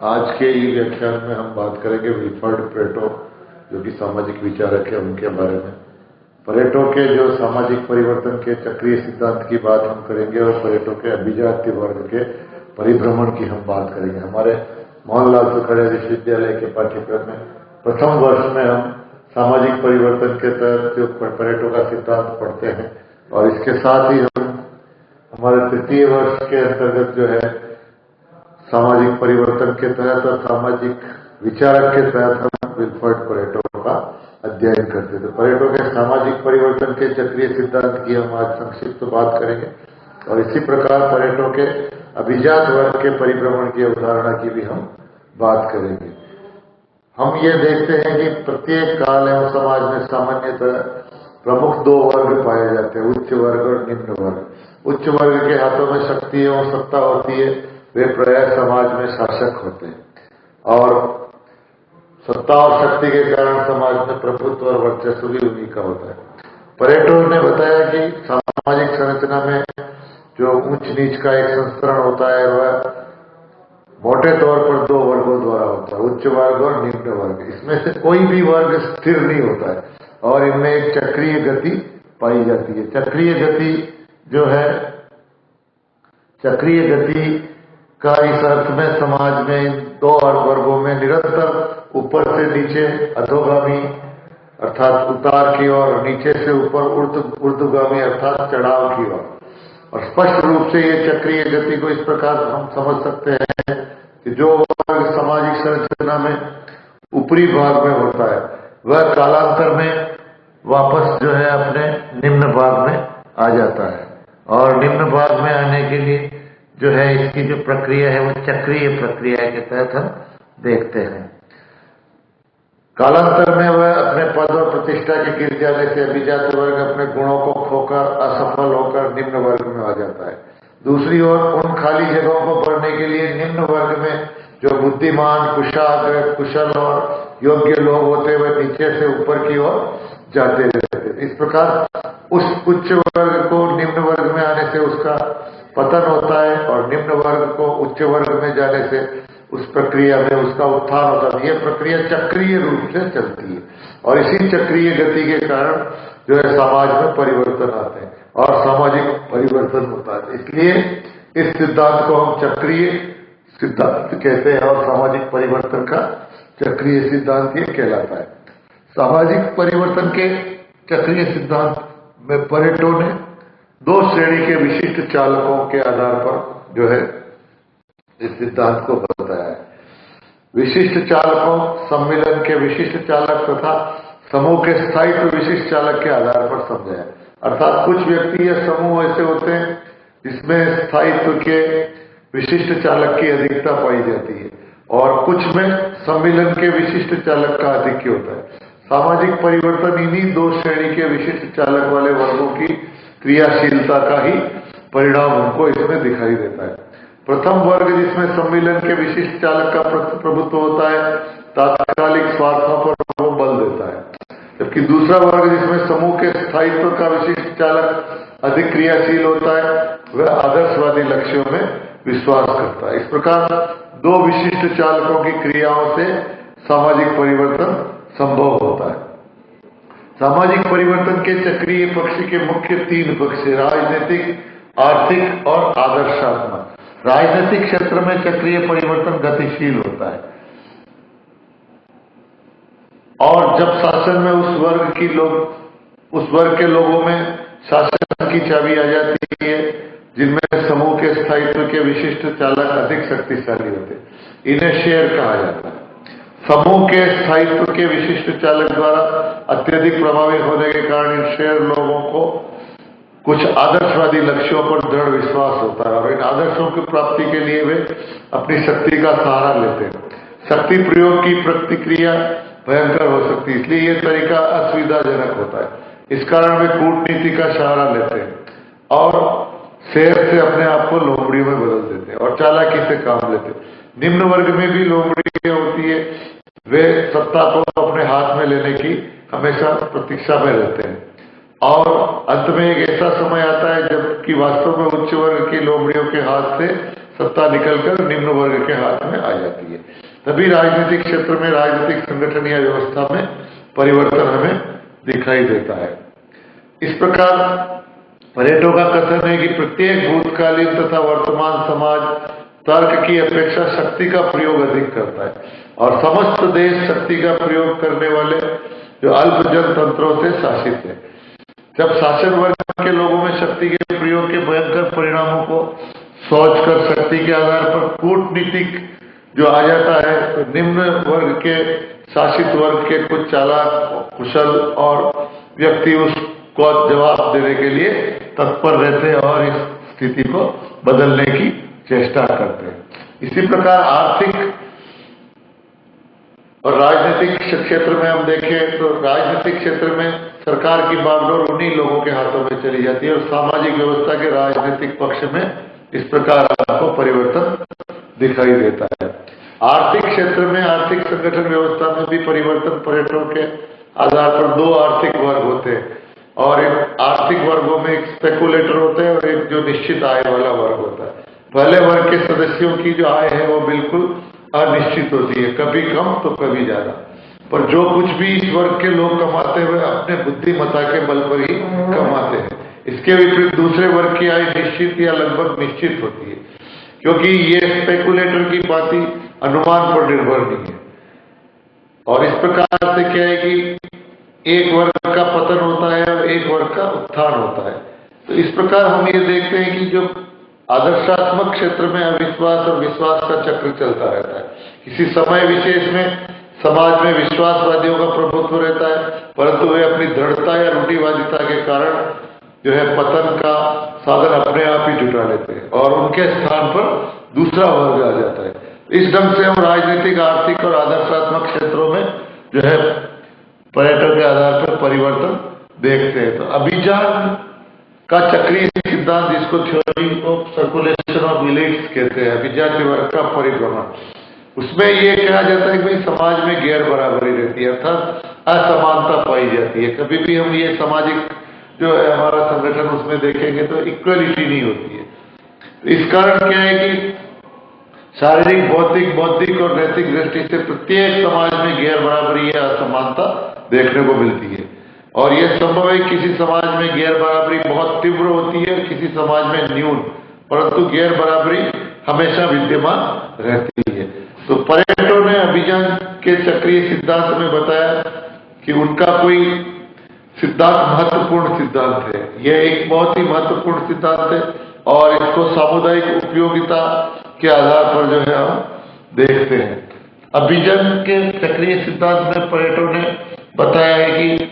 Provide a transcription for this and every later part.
आज के ही व्याख्यान में हम बात करेंगे विल्फ्रेड परेटो, जो कि सामाजिक विचारक है, उनके बारे में। परेटो के जो सामाजिक परिवर्तन के चक्रीय सिद्धांत की बात हम करेंगे और परेटो के अभिजात्य वर्ग के परिभ्रमण की हम बात करेंगे। हमारे मोहनलाल सुखाड़िया विश्वविद्यालय के पाठ्यक्रम में प्रथम वर्ष में हम सामाजिक परिवर्तन के तहत जो परेटो का सिद्धांत पढ़ते हैं, और इसके साथ ही हम हमारे तृतीय वर्ष के अंतर्गत जो है सामाजिक परिवर्तन के तहत और सामाजिक विचारक के तहत हम विल्फ्रेड परेटो का अध्ययन करते थे। परेटो के सामाजिक परिवर्तन के चक्रीय सिद्धांत की हम आज संक्षिप्त बात करेंगे, और इसी प्रकार परेटो के अभिजात वर्ग के परिभ्रमण की अवधारणा की भी हम बात करेंगे। हम ये देखते हैं कि प्रत्येक काल एवं समाज में सामान्यतः प्रमुख दो वर्ग पाए जाते हैं, उच्च वर्ग और निम्न वर्ग। उच्च वर्ग के हाथों में शक्ति एवं सत्ता होती है, वे प्रायः समाज में शासक होते हैं, और सत्ता और शक्ति के कारण समाज में प्रभुत्व और वर्चस्व भी उन्हीं का होता है। परेटो ने बताया कि सामाजिक संरचना में जो उच्च नीच का एक संस्करण होता है, वह मोटे तौर पर दो वर्गों द्वारा होता है, उच्च वर्ग और निम्न वर्ग। इसमें से कोई भी वर्ग स्थिर नहीं होता है, और इनमें एक चक्रीय गति पाई जाती है। चक्रीय गति जो है, चक्रीय गति का इस अर्थ में समाज में इन दो वर्गों में निरंतर ऊपर से नीचे अधोगामी अर्थात उतार की ओर, नीचे से ऊपर ऊर्ध्वगामी अर्थात चढ़ाव की ओर। और स्पष्ट रूप से ये चक्रीय गति को इस प्रकार हम समझ सकते हैं कि जो वर्ग सामाजिक संरचना में ऊपरी भाग में होता है, वह कालांतर में वापस जो है अपने निम्न भाग में आ जाता है, और निम्न भाग में आने के लिए जो है इसकी जो प्रक्रिया है वो चक्रीय प्रक्रिया के तहत हम देखते हैं। कालांतर में वह अपने पद और प्रतिष्ठा के गिर जाने से अभिजात वर्ग अपने गुणों को खोकर असफल होकर निम्न वर्ग में आ जाता है। दूसरी ओर उन खाली जगहों को भरने के लिए निम्न वर्ग में जो बुद्धिमान, कुशाग्र, कुशल और योग्य लोग होते, वह नीचे से ऊपर की ओर जाते रहते। इस प्रकार उस उच्च वर्ग को निम्न वर्ग में आने से उसका पतन होता है, और निम्न वर्ग को उच्च वर्ग में जाने से उस प्रक्रिया में उसका उत्थान होता है। यह प्रक्रिया चक्रीय रूप से चलती है, और इसी चक्रीय गति के कारण जो है समाज में परिवर्तन आते हैं और सामाजिक परिवर्तन होता है। इसलिए इस सिद्धांत को हम चक्रीय सिद्धांत कहते हैं, और सामाजिक परिवर्तन का चक्रीय सिद्धांत ये कहलाता है। सामाजिक परिवर्तन के चक्रीय सिद्धांत में परेटो ने दो श्रेणी के विशिष्ट चालकों के आधार पर जो है इस सिद्धांत को बताया है। विशिष्ट चालकों, सम्मिलन के विशिष्ट चालक तथा समूह के स्थायित्व विशिष्ट चालक के आधार पर समझाया। अर्थात कुछ व्यक्ति या समूह ऐसे होते हैं जिसमें स्थायित्व के विशिष्ट चालक की अधिकता पाई जाती है, और कुछ में सम्मिलन के विशिष्ट चालक का आधिक्य होता है। सामाजिक परिवर्तन इन्हीं दो श्रेणी के विशिष्ट चालक वाले वर्गों की क्रियाशीलता का ही परिणाम हमको इसमें दिखाई देता है। प्रथम वर्ग जिसमें सम्मिलन के विशिष्ट चालक का प्रभुत्व होता है, तात्कालिक स्वार्थों पर वो बल देता है, जबकि दूसरा वर्ग जिसमें समूह के स्थायित्व का विशिष्ट चालक अधिक क्रियाशील होता है, वह आदर्शवादी लक्ष्यों में विश्वास करता है। इस प्रकार दो विशिष्ट चालकों की क्रियाओं से सामाजिक परिवर्तन संभव होता है। सामाजिक परिवर्तन के चक्रीय पक्ष के मुख्य तीन पक्ष: राजनीतिक, आर्थिक और आदर्शात्मक। राजनीतिक क्षेत्र में चक्रीय परिवर्तन गतिशील होता है, और जब शासन में उस वर्ग के लोगों में शासन की चाबी आ जाती है जिनमें समूह के स्थायित्व के विशिष्ट चालक अधिक शक्तिशाली होते, इन्हें शेयर कहा जाता है। समूह के स्थायित्व के विशिष्ट चालक द्वारा अत्यधिक प्रभावित होने के कारण इन शेयर लोगों को कुछ आदर्शवादी लक्ष्यों पर दृढ़ विश्वास होता है, और इन आदर्शों की प्राप्ति के लिए वे अपनी शक्ति का सहारा लेते हैं। शक्ति प्रयोग की प्रतिक्रिया भयंकर हो सकती है, इसलिए यह तरीका असुविधाजनक होता है। इस कारण वे कूटनीति का सहारा लेते हैं और शेर से अपने आप को लोमड़ी में बदल देते हैं और चालाकी से काम लेते हैं। निम्न वर्ग में भी लोमड़ी होती है, वे सत्ता को अपने हाथ में लेने की हमेशा प्रतीक्षा में रहते हैं, और अंत में एक ऐसा समय आता है जबकि वास्तव में उच्च वर्ग की लोमड़ियों के हाथ से सत्ता निकलकर निम्न वर्ग के हाथ में आ जाती है। तभी राजनीतिक क्षेत्र में, राजनीतिक संगठन या व्यवस्था में परिवर्तन हमें दिखाई देता है। इस प्रकार परेटो का कथन है कि प्रत्येक भूतकालीन तथा वर्तमान समाज तर्क की अपेक्षा शक्ति का प्रयोग अधिक करता है और समस्त देश शक्ति का प्रयोग करने वाले जो अल्प जनतंत्रों से शासित है। जब शासन वर्ग के लोगों में शक्ति के प्रयोग के भयंकर परिणामों को सोचकर शक्ति के आधार पर कूटनीतिक जो आ जाता है, तो निम्न वर्ग के शासित वर्ग के कुछ चालाक, कुशल और व्यक्ति उसको जवाब देने के लिए तत्पर रहते हैं और इस स्थिति को बदलने की चेष्टा करते हैं। इसी प्रकार आर्थिक और राजनीतिक क्षेत्र में हम देखें तो राजनीतिक क्षेत्र में सरकार की बागडोर उन्हीं लोगों के हाथों में चली जाती है और सामाजिक व्यवस्था के राजनीतिक पक्ष में इस प्रकार आपको परिवर्तन दिखाई देता है। आर्थिक क्षेत्र में, आर्थिक संगठन व्यवस्था में भी परिवर्तन पर्यटकों के आधार पर दो आर्थिक वर्ग होते हैं और इन आर्थिक वर्गों में एक स्पेकुलेटर होते हैं और एक जो निश्चित आय वाला वर्ग होता है। पहले वर्ग के सदस्यों की जो आय है वो बिल्कुल अनिश्चित होती है, कभी कम तो कभी ज्यादा, पर जो कुछ भी इस वर्ग के लोग कमाते हुए अपने बुद्धिमत्ता के बल पर ही कमाते हैं। इसके विपरीत दूसरे वर्ग की आय निश्चित या लगभग निश्चित होती है, क्योंकि ये स्पेकुलेटर की भांति अनुमान पर निर्भर नहीं है। और इस प्रकार से क्या है कि एक वर्ग का पतन होता है और एक वर्ग का उत्थान होता है। तो इस प्रकार हम ये देखते हैं कि जो आदर्शात्मक क्षेत्र में अविश्वास और विश्वास का चक्र चलता रहता है। किसी समय विशेष में समाज में विश्वासवादियों का प्रभुत्व रहता है, परंतु वे अपनी दृढ़ता या रूढ़िवादिता के कारण जो है पतन का साधन अपने आप ही जुटा लेते हैं और उनके स्थान पर दूसरा वर्ग आ जाता है। इस ढंग से हम राजनीतिक, आर्थिक और आदर्शात्मक क्षेत्रों में जो है पर्यटन के आधार पर परिवर्तन देखते हैं। तो अभिजात का चक्रीय सिद्धांत, जिसको थ्योरी ऑफ सर्कुलेशन ऑफ इलिट्स कहते हैं, अभिजात वर्ग का परिभ्रमण, उसमें ये कहा जाता है कि भाई समाज में गैर बराबरी रहती है, अर्थात असमानता पाई जाती है। कभी भी हम ये सामाजिक जो है हमारा संगठन उसमें देखेंगे तो इक्वलिटी नहीं होती है। तो इस कारण क्या है कि शारीरिक, भौतिक, बौद्धिक और नैतिक दृष्टि से प्रत्येक समाज में गैर बराबरी या असमानता देखने को मिलती है और यह संभव है किसी समाज में गैर बराबरी बहुत तीव्र होती है, किसी समाज में न्यून, परंतु गैर बराबरी हमेशा विद्यमान रहती है। तो परेटो ने अभिजान के चक्रीय सिद्धांत में बताया कि उनका कोई सिद्धांत महत्वपूर्ण सिद्धांत है। यह एक बहुत ही महत्वपूर्ण सिद्धांत है और इसको सामुदायिक उपयोगिता के आधार पर जो है हम देखते हैं। अभिजन के चक्रीय सिद्धांत में परेटो ने बताया है कि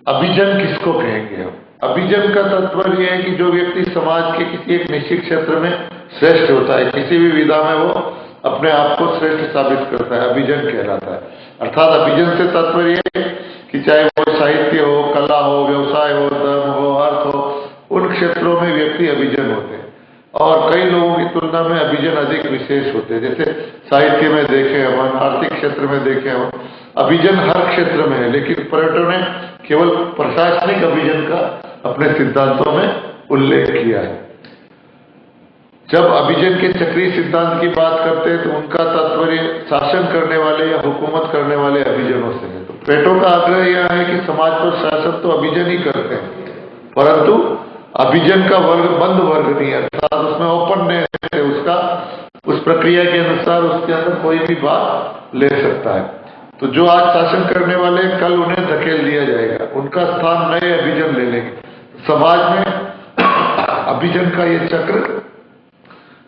अभिजन किसको कहेंगे हम। अभिजन का तात्पर्य यह है कि जो व्यक्ति समाज के किसी एक निश्चित क्षेत्र में श्रेष्ठ होता है, किसी भी विधा में वो अपने आप को श्रेष्ठ साबित करता है, अभिजन कहलाता है। अर्थात अभिजन से तात्पर्य है कि चाहे वो साहित्य हो, कला हो, व्यवसाय हो, धर्म हो, अर्थ हो, उन क्षेत्रों में व्यक्ति अभिजन होते हैं और कई लोगों की तुलना में अभिजन अधिक विशेष होते हैं। जैसे साहित्य में देखें हम, आर्थिक क्षेत्र में देखें हम, अभिजन हर क्षेत्र में है, लेकिन पर्यटन ने केवल प्रशासनिक अभिजन का अपने सिद्धांतों में उल्लेख किया है। जब अभिजन के चक्रीय सिद्धांत की बात करते हैं तो उनका तात्पर्य शासन करने वाले या हुकूमत करने वाले अभिजनों से है। तो प्लेटो का आग्रह यह है कि समाज पर शासन तो अभिजन ही करते हैं, परंतु अभिजन का वर्ग बंद वर्ग नहीं है, अर्थात उसमें ओपननेस है, उसका उस प्रक्रिया के अनुसार उसके अंदर कोई भी बात ले सकता है। तो जो आज शासन करने वाले कल उन्हें धकेल दिया जाएगा, उनका स्थान नए अभिजन ले लेंगे। समाज में अभिजन का ये चक्र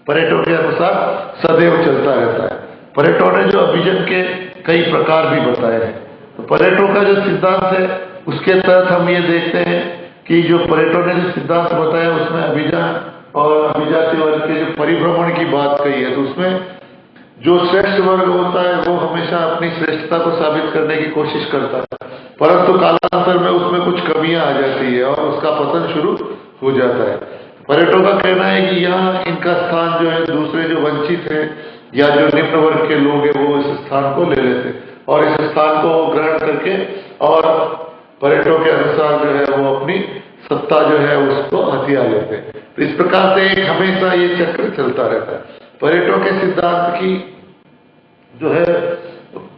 परेटो के अनुसार सदैव चलता रहता है। परेटो ने जो अभिजन के कई प्रकार भी बताए हैं, तो परेटो का जो सिद्धांत है उसके तहत हम ये देखते हैं कि जो परेटो ने जो सिद्धांत बताया उसमें अभिजन और अभिजाति वर्ग के जो परिभ्रमण की बात कही है, तो उसमें जो श्रेष्ठ वर्ग होता है वो हमेशा अपनी श्रेष्ठता को साबित करने की कोशिश करता है, परंतु कालांतर में उसमें कुछ कमियां आ जाती है और उसका पतन शुरू हो जाता है। परेटो का कहना है कि यहाँ इनका स्थान जो है दूसरे जो वंचित है या जो निम्न वर्ग के लोग हैं वो इस स्थान को ले लेते और इस स्थान को ग्रहण करके और परेटो के अनुसार जो है वो अपनी सत्ता जो है उसको हथिया लेते हैं। तो इस प्रकार से एक हमेशा ये चक्र चलता रहता है। परेटो के सिद्धांत की जो है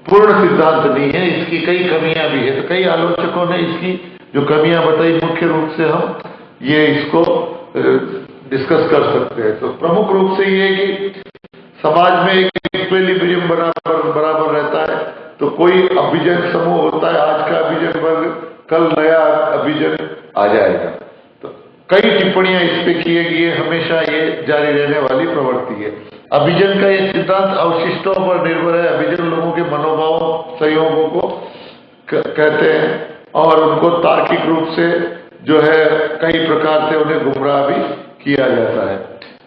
पूर्ण सिद्धांत नहीं है, इसकी कई कमियां भी है। तो कई आलोचकों ने इसकी जो कमियां बताई, मुख्य रूप से हम ये इसको डिस्कस कर सकते हैं। तो प्रमुख रूप से ये कि समाज में एक इक्विलिब्रियम बराबर रहता है। तो कोई अभिजन समूह होता है, आज का अभिजन वर्ग, कल नया अभिजन आ जाएगा। तो कई टिप्पणियां इस पे की गई है, हमेशा ये जारी रहने वाली प्रवृत्ति है। अभिजन का ये सिद्धांत अवशिष्टों पर निर्भर है। अभिजन लोगों के मनोभावों, संयोगों को कहते हैं और उनको तार्किक रूप से जो है कई प्रकार से उन्हें गुमराह भी किया जाता है।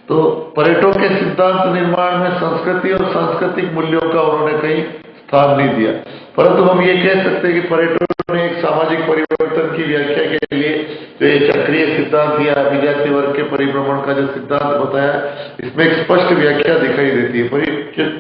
तो परेटो के सिद्धांत निर्माण में संस्कृति और सांस्कृतिक मूल्यों का उन्होंने कहीं स्थान नहीं दिया, परंतु हम ये कह सकते हैं कि परेटो ने एक सामाजिक परिवर्तन की व्याख्या के लिए जो ये चक्रीय सिद्धांत या अभिजाति वर्ग के परिभ्रमण का जो सिद्धांत बताया, इसमें एक स्पष्ट व्याख्या दिखाई देती है।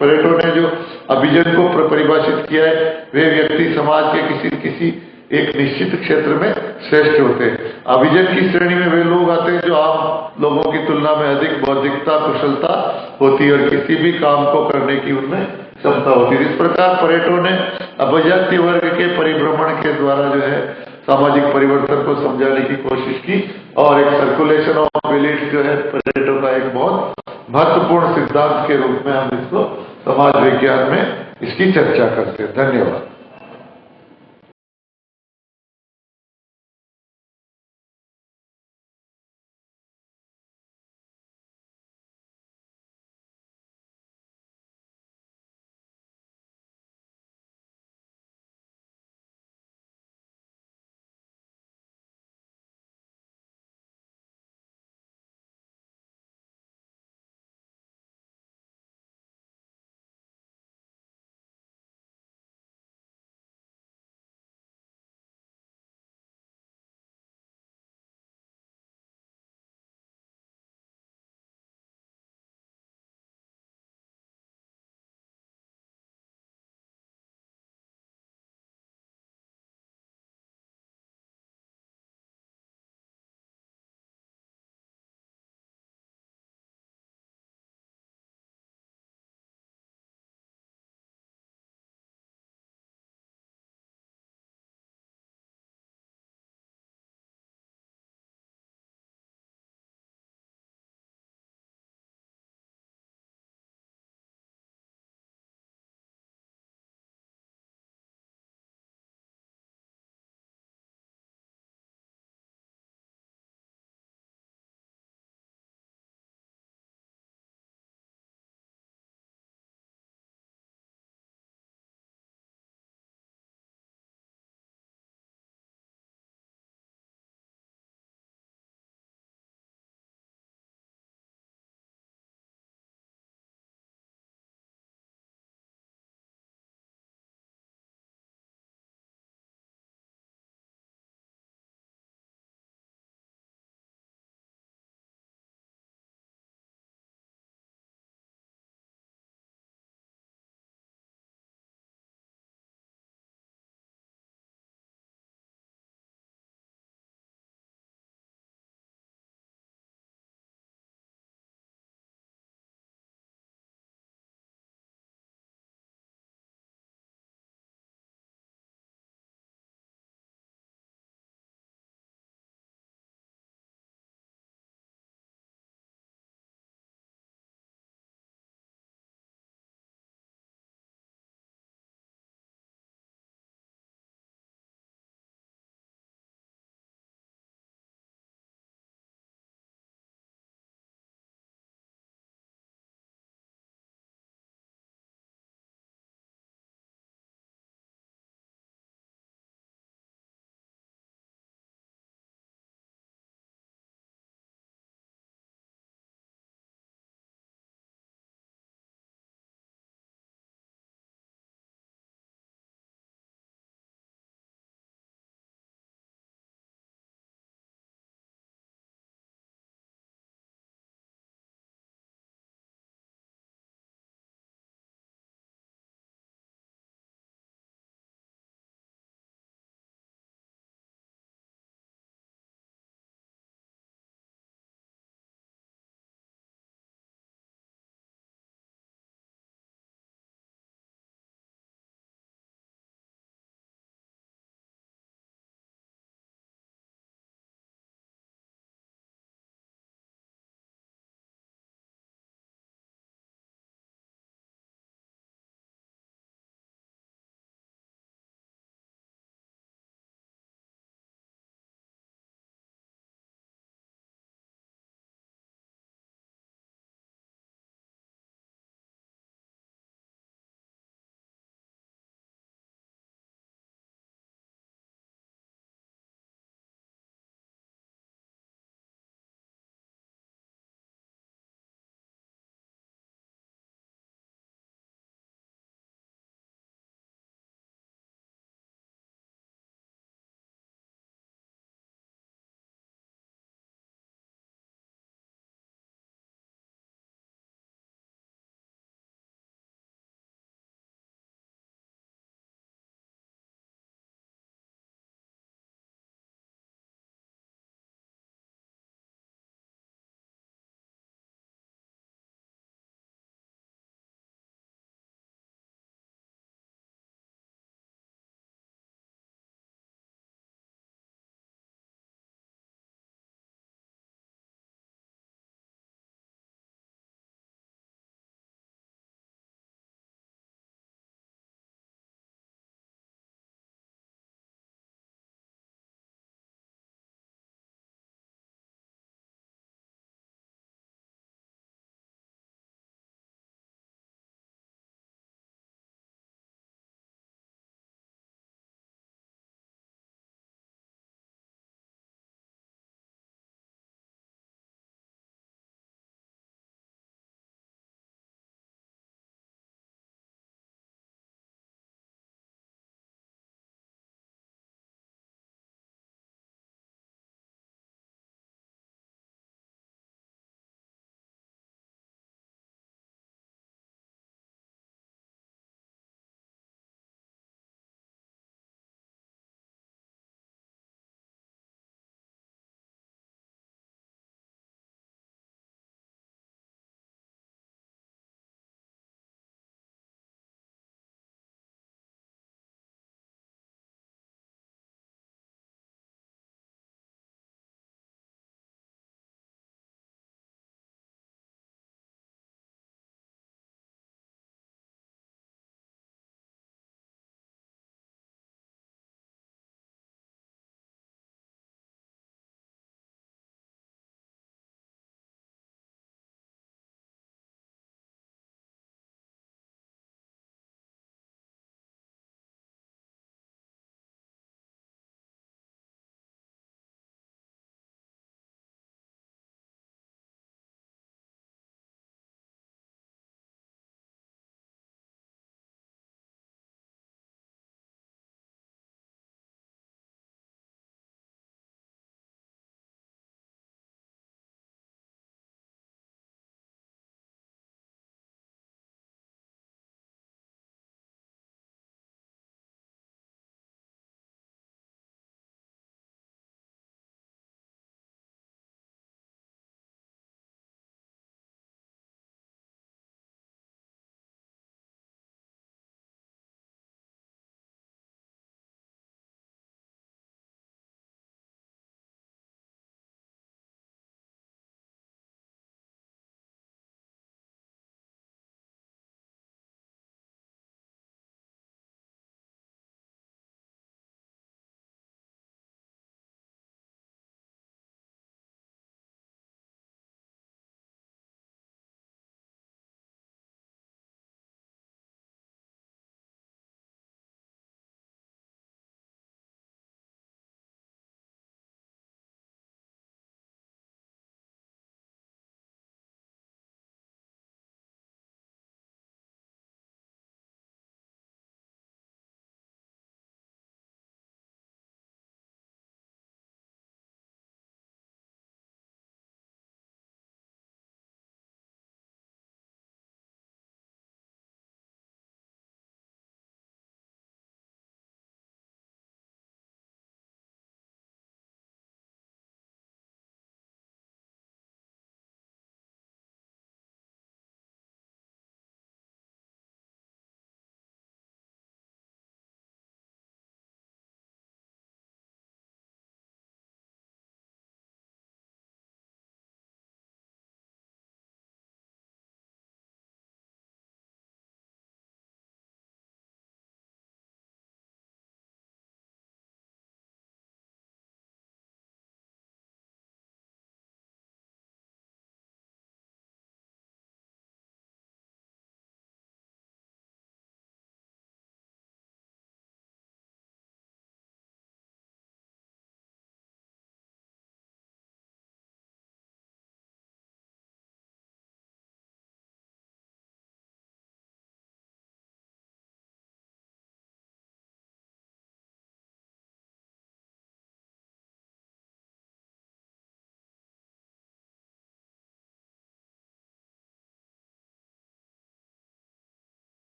परेटो ने जो अभिजन को परिभाषित किया है, वे व्यक्ति समाज के किसी एक निश्चित क्षेत्र में श्रेष्ठ होते हैं। अभिजन की श्रेणी में वे लोग आते हैं जो आम लोगों की तुलना में अधिक बौद्धिकता, कुशलता होती है और किसी भी काम को करने की उनमें क्षमता होती है। इस प्रकार परेटो ने अभिजाति वर्ग के परिभ्रमण के द्वारा जो है सामाजिक परिवर्तन को समझाने की कोशिश की और एक सर्कुलेशन ऑफ बिलीफ जो है परेटो का एक बहुत महत्वपूर्ण सिद्धांत के रूप में हम इसको समाज विज्ञान में इसकी चर्चा करते हैं। धन्यवाद।